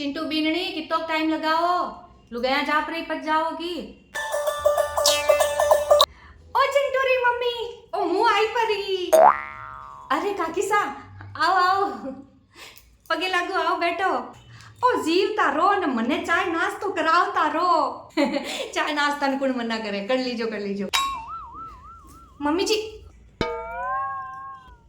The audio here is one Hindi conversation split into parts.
चिंटू बीननी कितो टाइम लगाओ, लुगाया जा पर पच जाओगी। ओ चिंटू री मम्मी, ओ मुंह आई परी। अरे काकी सा आओ आओ, पगे लागू, आओ बैठो। ओ जीवता रो ने मने चाय नास्तो करावता रो। चाय नास्ता ने कौन मना करे, कर लीजो कर लीजो। मम्मी जी,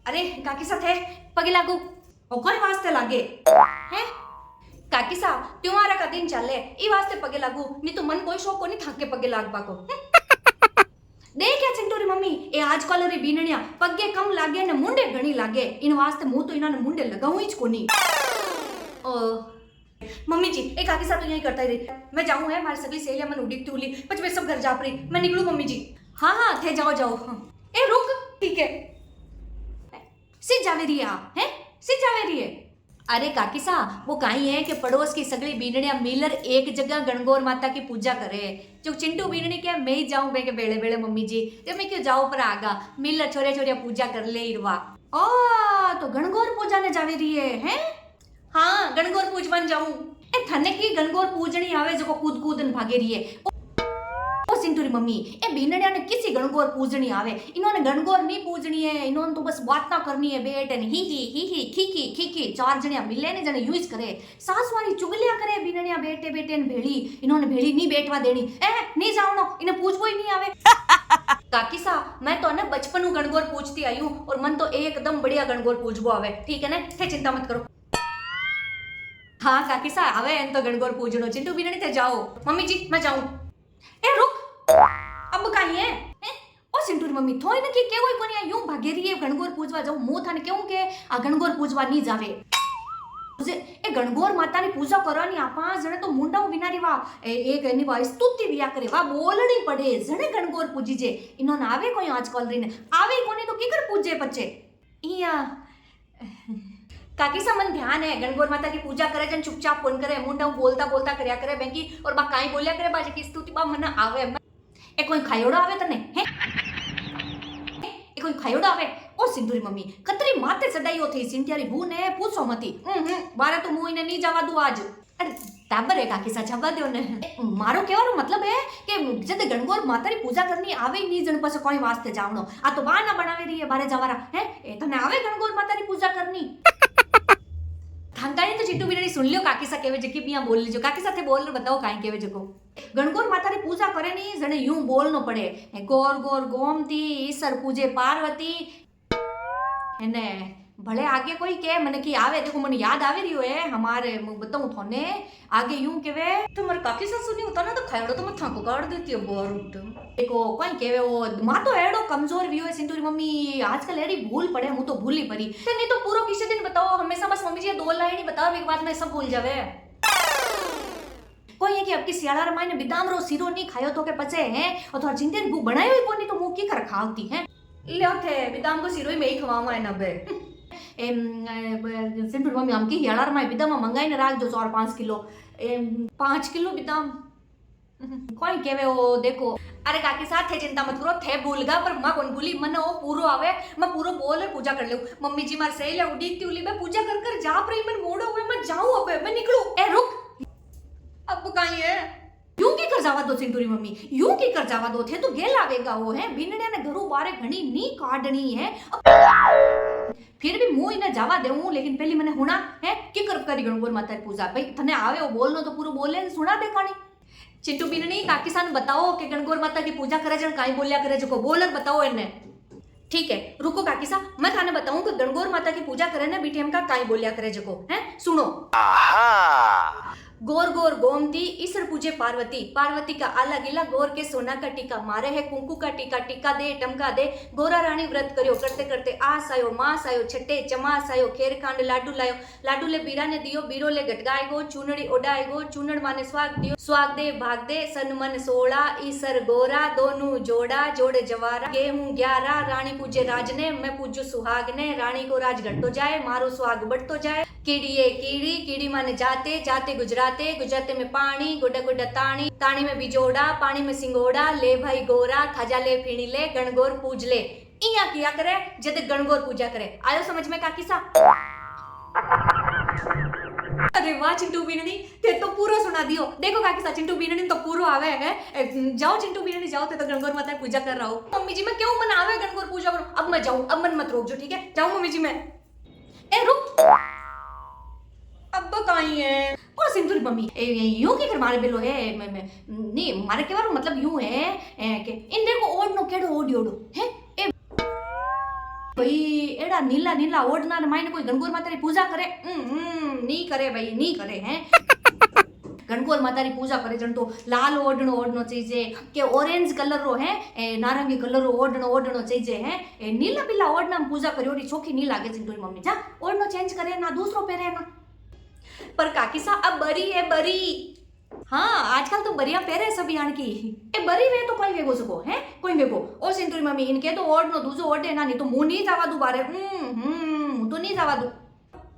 अरे काकी सा थे पगे लागू, ओ कोई वास्ते लागे हैं? काकी सा तुम्हारा का दिन चले ई वास्ते पगे लागू, नहीं तो मन कोई शौक को नहीं थाके पगे लाग पाको। देख क्या चिंटू री मम्मी, ए आजकल रे बीनणिया पगे कम लागे ने मुंडे घणी लागे, इन वास्ते मुंह तो इना ने मुंडे लगाऊं ही कोनी। ओ मम्मी जी एक काकी सा तो यही करता ही रही, मैं जाऊं है मारी सगली सहेलियां मन उड़ी तुली पछ वे सब घर जा परी, मैं निकलूं मम्मी जी। हाँ हाँ थे जाओ जाओ। ए रुक, ठीक है सिज जावे रही है सिज जावे रही है। अरे काकी सा वो काई है कि पड़ोस की सगली बीनड़िया मिलर एक जगह गणगौर माता की पूजा करे, जो चिंटू बीनड़ी के मैं ही जाऊं बे के बेड़े बेड़े मम्मी जी, तो मैं क्यों जाऊं पर आगा मिलर छोरे छोरिया पूजा कर ले इरवा। ओ तो गणगौर पूजा ने जावे रही है हैं? हाँ गणगौर पूजवन जाऊं। ए थने की गणगौर पूजनी आवे जो कूद कूदन भागे रही है। ओ सिंटूरी मम्मी ए बीनड़िया ने किसी गणगौर पूजनी आवे, इन्होंने गणगौर नहीं पूजनी है, इन्होंने तो बस बात ना करनी है बेट ने ही खीखी खीखी चार जणिया मिले ने जने यूज करे, सास वाली चुगलियां करे बीनड़िया बेटे बेटे ने भेड़ी, इन्होंने भेड़ी नहीं बेटवा देनी। ए नहीं जावनो, इन्हें पूछवो ही नहीं आवे। काकी सा मैं तो ना बचपन में गणगौर पूछती आई हूं और मन तो एकदम बढ़िया गणगौर पूजबो आवे, ठीक है ना, थे चिंता मत करो। हाँ काकी सा आवे एन तो गणगौर पूजनो, चिंटू बीनड़ी थे जाओ। मम्मी जी मैं जाऊं। ए रुक, अब काई है ओ सिंटूरी मम्मी थोई न की केवोय कोनी यूं भागे रही है गणगौर पूजवा जाऊं, मो थाने केવું के आ गणगौर पूजवा नहीं जावे। ए गणगौर माता नी पूजा करवानी आपा जणे तो मुंडा विनारी वा एक एनी वा स्तुति विया करे वा बोलणी पड़े जणे गणगौर पूजी जे, इनो ना आवे कोई आजकल रीने आवे कोनी तो कीकर पूजे पछे इया। काकी सा मन ध्यान है गणगौर माता की पूजा करे जन चुपचाप फोन करे मुंडा बोलता बोलता करया करे बेंकी और बा काई बोल्या करे बाजे की स्तुति बा मन आवे। ए कोई खायोड़ो आवे तने हे ए कोई खायोड़ो आवे। ओ सिंधुरी मम्मी कतरी माते चढ़ाईयो थी सिंटियारी भू ने पूछो मती बारे तो मुई ने नहीं जावा दू आज। अरे ताबर है काकी सा जवा दो ने, मारो केवानो मतलब है कि जदे गणगौर माता री पूजा करनी आवे ही नहीं जण पासे कोई वास्ते जावनो, आ तो बहाना बनावे रही है बारे जावारा है। ए तने आवे गणगौर माता री पूजा करनी? थंगाई तो चिट्टू बीनड़ी सुन लियो काकी सा केवे जकी बिया बोल लीजो, काकी साथे बोल रे बताओ काई केवे जको। गणगौर माता री पूजा करे नी जने यूं बोलनो पड़े, गौर गौर गोमती ईश्वर पूजे पार्वती ने भले आगे कोई के मने की आवे देखो मन याद आवे रियो है हमारे बताऊं थोने आगे यूं केवे तुम्हारे काकी सा सुनी होता ना तो खायड़ो तो मत थाको काट देती है बोरुट देखो कोई केवे वो मां तो एड़ो कमजोर भी है सिंटूरी मम्मी आजकल एड़ी भूल पड़े हूं तो भूल ही पड़ी ते नहीं तो पूरो किसी दिन बताओ हमेशा बस मम्मी जी दो लाइन ही बताओ एक बात में सब भूल जावे। कोई है कि अब की सियाड़ा रमाई ने बिदाम रो सिरो नहीं खायो तो के पचे हैं और थोड़ा चिंते भूख बनायो ही कोनी तो मुंह की कर खावती है लियो थे बिदाम को सिरो ही में ही खवावा है नबे सिंपल मम्मी हम की हियाड़ार में बिदाम मंगाई ने राख जो 4-5 किलो 5 किलो बिदाम कोई केवे वो देखो। अरे काकी साथ थे चिंता मत करो थे भूलगा पर मां कौन भूली मन वो पूरो आवे मैं पूरो बोल पूजा कर लूं मम्मी जी मार सहेलिया उड़ीती उली मैं पूजा कर कर जा रही मन मोड़ो हुए मैं जाऊं अब मैं निकलूं। ए रुक अब कहीं है यूं की कर जावा दो सिंटूरी मम्मी यूं की कर जावा दो थे तो गेल आवेगा वो है बिनड़िया ने घरू बारे घणी नी काटनी है फिर भी मुंह इने जावा देऊं लेकिन पहली मैंने हुना है की कर करी गणगौर माता की पूजा भाई थने आवे वो बोलनो तो पूरो बोले सुना दे कहानी। चिंटू बिननी काकी सान बताओ कि गणगौर माता की पूजा करे जन काई बोलिया करे जो बोलर बताओ इन्हें। ठीक है रुको काकी सा मैं थाने बताऊं कि गणगौर माता की पूजा करे ना बीटीएम का काई बोलिया करे जको है सुनो। गौर गौर गोमती ईश्वर पूजे पार्वती पार्वती का आला गिला गौर के सोना का टीका मारे है कुंकू का टीका टीका दे टमका दे गोरा रानी व्रत करियो करते करते आस आयो मास आयो छठे चमास आयो खेर खांड लाडू लायो लाडू ले बीरा ने दियो बीरो ले गटगाए गो चूनड़ी ओडाए गो चूनड़ माने स्वाग दियो स्वाग दे भाग दे सन मन 16 ईसर गोरा दोनों जोड़ा जोड़े जवारा गेहूं 11 रानी पूजे राज ने मैं पूजू सुहाग ने रानी को राज घटतो जाए मारो स्वाग बढ़तो जाए कीड़िए कीड़ी कीड़ी माने जाते जाते गुजराते गुजराते में पानी गुड्डा गुड्डा तानी तानी में बिजोड़ा पानी में सिंगोड़ा ले भाई गोरा खाजा ले फीणी ले गणगौर पूज ले इया किया करे जद गणगौर पूजा करे आयो समझ में काकी सा। अरे वाह चिंटू बीननी, ते तो पूरो सुना दियो। देखो काकी सा चिंटू बीननी तो पूरो आवे है। जाओ चिंटू बीननी जाओ, ते तो गणगौर माता की पूजा कर रहा हूँ। मम्मी जी मैं क्यों मन आवे गणगौर पूजा करो? अब मैं जाऊँ, अब मन मत रोक जो, ठीक है? जाऊँ मम्मी जी मैं। ए रुक, अब कहीं है ओ सिंटू मम्मी यूं की कर मारे बेलो है नहीं मारे के बारो मतलब यूं है के इन देखो ओडनो केडो ओडियोडो है ए भाई एड़ा नीला नीला ओडना ने मायने कोई गणगौर माता री पूजा करे नहीं करे भाई नहीं करे हैं गणगौर माता री पूजा करे जन तो लाल ओडनो ओडनो चाहिए के ऑरेंज कलर रो है नारंगी कलर रो ओडनो ओडनो चाहिए है नीला पीला ओडना में पूजा करियोडी चोखी नहीं लागे चिंटू मम्मी जा ओडनो चेंज करे ना दूसरो पहरे ना पर काकी सा अब बरी है बरी हाँ आजकल तो बरिया पहरे सभी आन की ए बरी वे तो कोई वेगो सको है कोई वेगो ओ सिंटू मम्मी इनके तो ओड नो दूजो ओडे ना नहीं तो मुंह नहीं जावा दू बारे तो नहीं जावा दू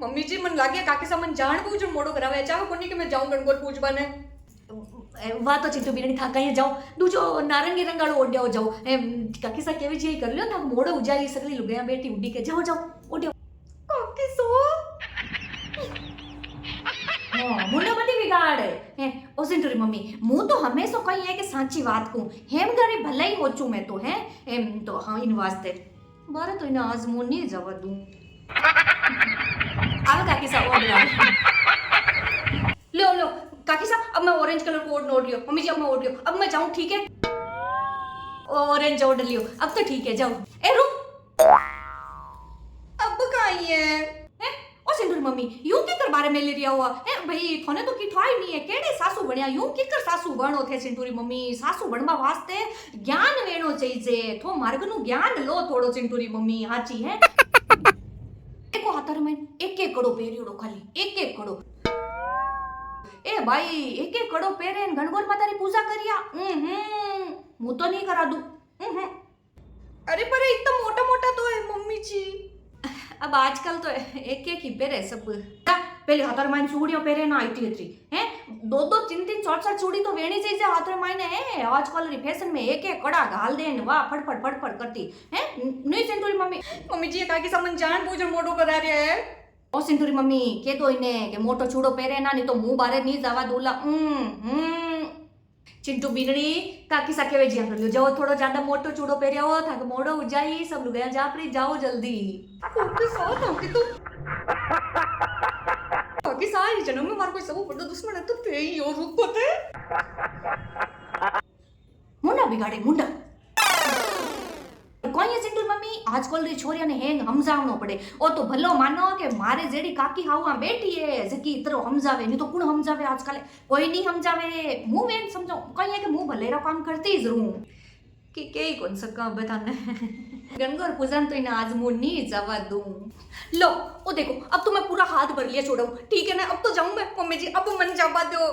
मम्मी जी मन लागे काकी सा मन जान पूछ मोड़ो करावे चाहो कोनी के मैं जाऊं गणगौर पूजबा ने वा तो चिंटू बीरणी था कहीं जाओ दूजो नारंगी रंगाड़ो ओड्याओ जाओ काकी सा केवी जी कर लियो ना मोड़ो उजाई सगली लुगाया बेटी उडी के जाओ जाओ ओड्याओ काकी सो मुंडो बड़ी बिगाड़ है ओ सिंटूरी मम्मी मुंह तो हमेशा कही है कि साची बात को हेम गरी भले ही होचू मैं तो है एम तो हाँ इन वास्ते बारे तो इन्हें आज मुंह नहीं जवा दूं आवे काकी सा ओढ़ लो लो काकी सा अब मैं ऑरेंज कलर को ओढ़ लियो मम्मी जी अब मैं ओढ़ लियो अब मैं जाऊं ठीक है ऑरेंज ओढ़ लियो अब तो ठीक है जाओ ए रुक अब कहीं है सिंदूर मम्मी यूं की कर बारे में ले रिया हुआ ए भाई थोने तो की ठोई नहीं है केड़े सासू बणिया यूं की कर सासू बणो थे सिंदूरी मम्मी सासू बनवा वास्ते ज्ञान वेणो चाहिए थो मार्ग नु ज्ञान लो थोड़ो सिंदूरी मम्मी हाची है देखो हातर में एक एक कड़ो पेरियोड़ो खाली एक एक कड़ो ए भाई एक एक कड़ो पेरे गणगौर माता री पूजा करिया मु तो नहीं करा दू अरे पर इतना मोटा मोटा तो है मम्मी जी अब आजकल तो एक एक ही पेरे सब पहले हाथर माइन चूड़ियों पेरे ना इतनी इतनी हैं दो दो तीन तीन चार चार चूड़ी तो वेणी चाहिए हाथर माइने है आजकल री फैशन में एक एक कड़ा घाल देन वाह फटफट फटफट करती हैं नहीं सिंटूरी मम्मी मम्मी जी काकी समन जान पूजन मोटो करा रहे है ओ सिंटूरी मम्मी के तो इने के मोटो चूड़ो पेरे ना नहीं तो मुंह बारे नहीं जावा दूला चिंटू बीनड़ी काकी सा केवे जिया कर लियो जाओ थोड़ा ज्यादा मोटो चूड़ो पेरिया हो था मोड़ो उजाई सब लुगाया जापरी जाओ जल्दी काकी सा काकी तो काकी सा ये जन्म में मार कोई सब बड़ा दुश्मन है तो ते ही और रुक कोते मुंडा बिगाड़े मुंडा कोई है चिंटू मम्मी आजकल री छोरिया ने हेंग समझावनो पड़े ओ तो भलो मानो के मारे जेडी काकी हावा बेटी है जकी इतरो समझावे नहीं तो कुण समझावे आजकल कोई नहीं समझावे मुंह वेन समझो कोई है के मुंह भलेरा काम करती जरूर कि के कौन सका बताने गणगौर पूजन तो इन्हें आज मुंह नहीं जावा दूं लो ओ देखो अब तो मैं पूरा हाथ भर लिया छोड़ो ठीक है ना अब तो जाऊं मैं मम्मी जी अब मन जावा दो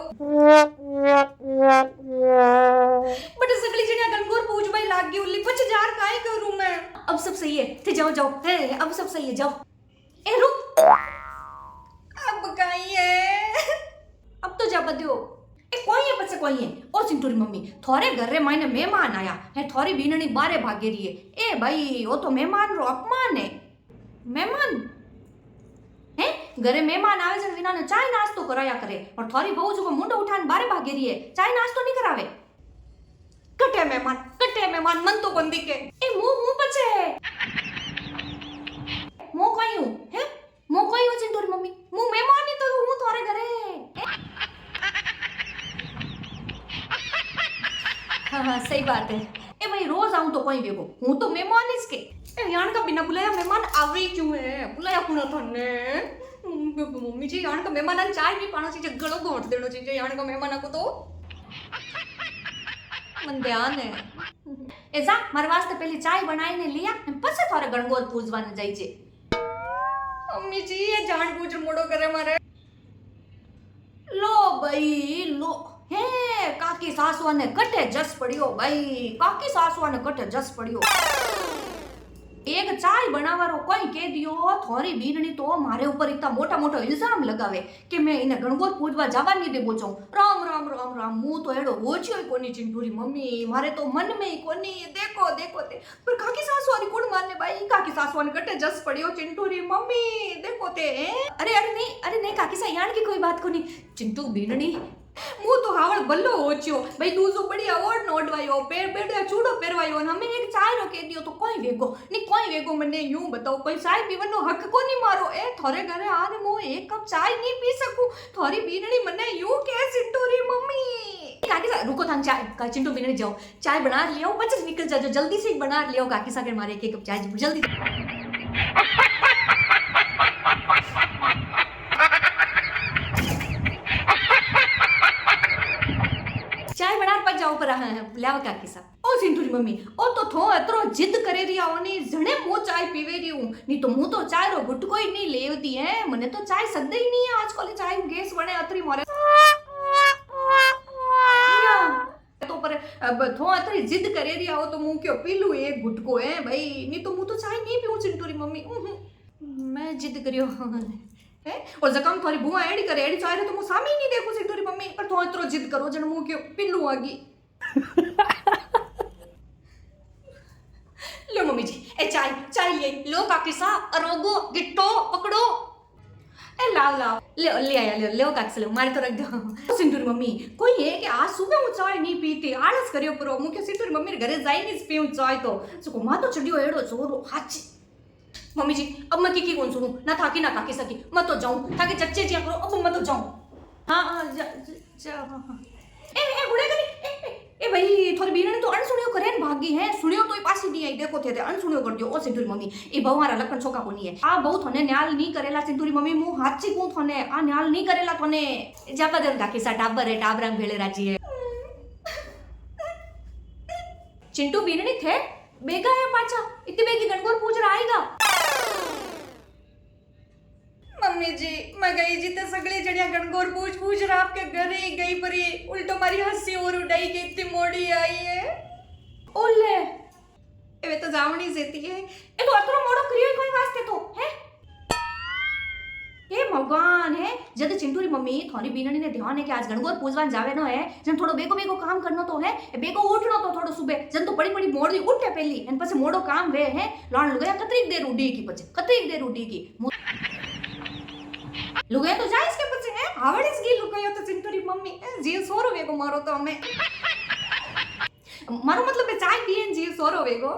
बट सगली जगह गणगौर पूज भाई लाग गई उल्ली 5000 काहे करूं मैं अब सब सही है थे जाओ जाओ है अब सब सही है जाओ ए रुक अब कहीं है अब तो जा बदियो ए कोई है पछे कोई है ओ चिंटूरी मम्मी थोरे घर रे मायने मेहमान आया है थोरी बीनणी बारे भागे रही है ए भाई वो तो मेहमान रो अपमान है मेहमान है घरे मेहमान आवे जन विना ने चाय नाश्तो कराया करे और थोरी बहू जो मुंडो उठान बारे भागे रही है चाय नाश्तो नहीं करावे कटे मेहमान मन तो बंदी के ए मुंह पछे मो कोई हूं है मो कोई हो चिंटूरी मम्मी मु मेहमान नहीं तो हूं थोरे घरे हाँ सही बात है ए भाई रोज आऊं तो कोई देखो हूं तो मेहमान इसके ए यान का बिना बुलाया मेहमान आवे क्यों है बुलाया कुना थाने मम्मी जी यान का मेहमान चाय भी पाना चाहिए गलो घोट देना चाहिए यान का मेहमान को तो मन ध्यान है ऐसा मारे वास्ते पहले चाय बनाई ने लिया पछे थारे गणगौर पूजवाने जाई छे मम्मी जी ये जान पूछ मोड़ो करे मारे लो भाई लो हे काकी सासुआ ने कटे जस पड़ियो भाई काकी सासुआ ने कटे जस पड़ियो एक चाय बनावारो कोई कह दियो थोरी बीनणी तो मारे ऊपर इतना मोटा मोटा इल्जाम लगावे कि मैं इने गणगौर पूजवा जावा नहीं दे बोचाऊं राम राम राम राम मुंह तो एड़ो होचियो कोनी चिंटूरी मम्मी मारे तो मन में ही कोनी देखो ते पर काकी सासुआ री कोण माने भाई काकी सासुआ ने कटे जस पड़ियो चिंटूरी मम्मी देखो होते हैं। अरे नहीं काकी सा यान की कोई बात को नहीं। चिंटू बीननी मु तो हावड़ बल्लो होच्यो भाई दूसो बढ़िया और नोडवायो पेड़ पेड़ चूड़ो पेरवायो हमें एक चाय रो के दियो तो कोई वेगो मने यूं बताओ कोई चाय पीवनो हक को नहीं मारो ए थोरे घरे आने मु एक कप चाय नहीं पी सकूं थोरी बीनड़ी मने यूं के चिंटूरी मम्मी काकी सा रुको थान चाय का चिंटू बीनड़ी जाओ चाय बना लियो बच निकल जाओ जल्दी से बना लियो काकी सा के मारे एक कप चाय जल्दी चाय बना पर जाओ पर लावा काकी सा ओ सिंटूरी मम्मी ओ तो थो अतरो जिद करे रिया ओनी जणे मो चाय पीवे रही हूं नहीं तो मु तो चाय रो गुट कोई नहीं लेवती है मने तो चाय सदे ही नहीं है आजकल चाय गैस बने अतरी मोरे तो पर अब थो अतरी जिद करे रिया हो तो मु क्यों पी लूं एक गुट को है भाई नहीं तो मु तो चाय नहीं पीऊं सिंटूरी मम्मी मैं जिद करियो है और जकाम थारी बुआ एडी करे एडी चाय तो मु सामी नहीं देखो सिंटूरी मम्मी पर थो इतरो जिद करो जन मु क्यों पिल्लू आगी लो मम्मी जी ए चाय ले लो काकी सा रोगो गिट्टो पकड़ो ए लाओ ले आया ले काकी से लो मारे तो रख दो सिंटूरी मम्मी कोई है कि आज सुबह मु चाय नहीं पीती आलस करियो परो मु के सिंटूरी मम्मी रे घरे जाई नहीं पीऊं चाय तो सको मा तो चढ़ियो एडो जोरो हाची मम्मी जी अब मैं की कौन सुनूं ना थाकी ना काकी सकी मैं तो जाऊं ताकि चच्चे जिया करो अब मैं तो जाऊं हां ए गुड़े करी ए भाई थोड़ी बीरने तो अन सुनियो करे न भागी है सुनियो तो पास ही नहीं आई देखो थे अन सुनियो कर दियो ओ सिंटूरी मम्मी ए बहु लखन छोका कोनी है आ बहु थने न्याल नहीं करेला सिंटूरी मम्मी मु हाची को थने आ न्याल नहीं करेला थने जापा दन काकी सा टाबर है टाबरंग भेले राजी है चिंटू बीरने थे बेगा है पाचा इतनी बेगी गणगोर पूछ रहा आएगा मम्मी जी मैं गई जी ते सगली जड़िया गणगोर पूछ रहा आपके घर ही गई पर ये उल्टो मारी हंसी और उड़ाई के इतनी मोड़ी आई है ओले एवे तो जावनी सेती है ए तो अतरो मोड़ो करियो कोई वास्ते तो है हे भगवान है जद चिंटूरी मम्मी थोड़ी बीननी ने ध्यान है कि आज गणगोर पूजवान जावे नो है जन थोड़ो बेगो काम करनो तो है बेगो उठनो तो थोड़ो सुबह जन तो बड़ी मोड़ी उठे पहली एन पछे मोड़ो काम वे है लाण लुगाया कतरीक देर उडी की पछे कतरीक देर उडी की लुगाया तो जाए इसके पछे है आवड़ीस की लुगाया तो चिंटूरी मम्मी जी सोरो वेगो मारो तो हमें मारो मतलब चाय पिए जी सोरो वेगो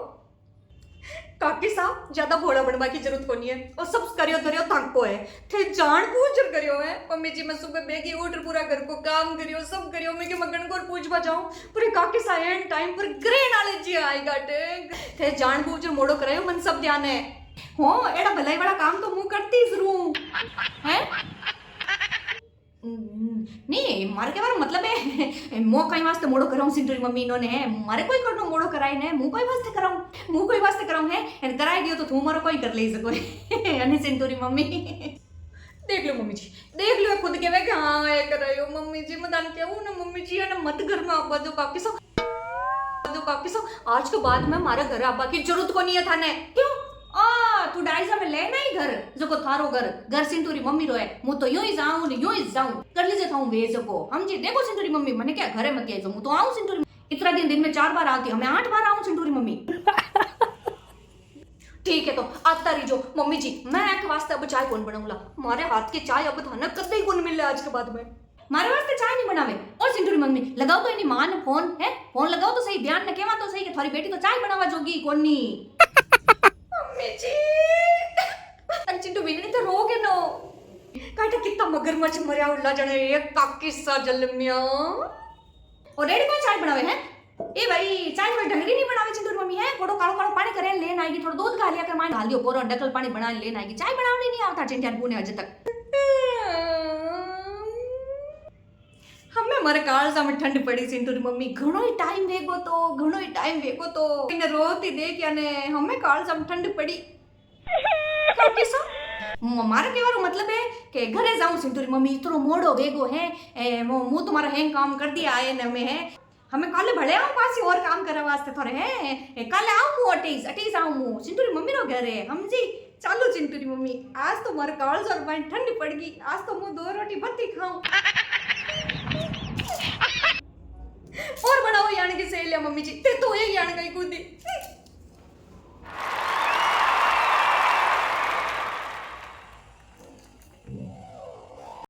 काकी साहब ज्यादा भोला बनवा की जरूरत कोनी है और सब करियो धरियो थको है थे जान पूछ करियो है मम्मी जी मैं सुबह बेगी उठ पूरा घर को काम करियो सब करियो मैं के मगन को पूछवा जाऊं पूरे काकी साहब एंड टाइम पर ग्रेन वाले जी आएगा थे जान पूछ मोड़ो करायो मन सब ध्यान है हो एड़ा भलाई वाला काम तो मु करती जरूर है नहीं मारे के बारे मतलब है मो कई वास्ते मोड़ो कराऊं सिंटूरी मम्मी इन्होंने है मारे कोई करनो मोड़ो कराई ने मु कोई वास्ते कराऊं है एंड कराई दियो तो तू मारो कोई कर ले सको अने सिंटूरी मम्मी देख लो मम्मी जी देख लो खुद के वे हां ये कर रही हो मम्मी जी मैं दान कहूं ना मम्मी जी ने मत घर में आबा दो काकी सो आज के बाद में मारे घर आबा की जरूरत को नहीं है थाने क्यों तू डाइजा में लेना ही घर जो को थारो घर सिंटूरी मम्मी रो है मु तो यूं ही जाऊं कर लीजिए थाऊं वे सको हम जी देखो सिंटूरी मम्मी मैंने क्या घरे मत आइजो मु तो आऊं सिंटूरी इतना दिन में 4 बार आती हमें 8 बार आऊं सिंटूरी मम्मी ठीक है तो आता रही जो मम्मी जी मैं एक वास्ते अब चाय कौन बनाऊंगा मारे हाथ के चाय अब थाना कदे ही कौन मिले आज के बाद में मारे वास्ते चाय नहीं बनावे और सिंटूरी मम्मी लगाओ तो इनी मां ने फोन लगाओ तो सही ध्यान न केवा तो सही कि थारी बेटी तो चाय बनावा जोगी कोनी चिंटू बीननी तो रोगे नो काटा कितना मगरमच्छ मरिया उल्ला जने एक काकी सा जलमिया और रेडी कौन चाय बनावे हैं ए भाई चाय में ढंगरी नहीं बनावे चिंटू मम्मी है थोड़ो कालो पानी करे लेन आएगी थोड़ा दूध गालिया कर मान डाल दियो पूरा डकल पानी बना लेन आएगी चाय बनावनी नहीं आता चिंटिया बुने अजे तक हमें मारे काल सा में ठंड पड़ी सिंटूरी मम्मी घणो ही टाइम वेगो तो इने रोती देख याने हमें काल सा में ठंड पड़ी काकी सा मारे के वारो मतलब है कि घरे जाऊं सिंटूरी मम्मी इतरो मोड़ो वेगो है मु तुम्हारा हैंग काम कर दिया आए न में है हमें काले भले आऊं पासी और काम करे वास्ते थोड़े है काले आऊं मु अटीस आऊं मु सिंटूरी मम्मी रो घर है हम जी चालो चिंटूरी मम्मी आज तो मारे काल सर पानी ठंडी पड़ गई आज तो मु 2 रोटी बत्ती खाऊं और बनाओ यान की सहेलिया मम्मी जी ते तो एक यान गई कूदी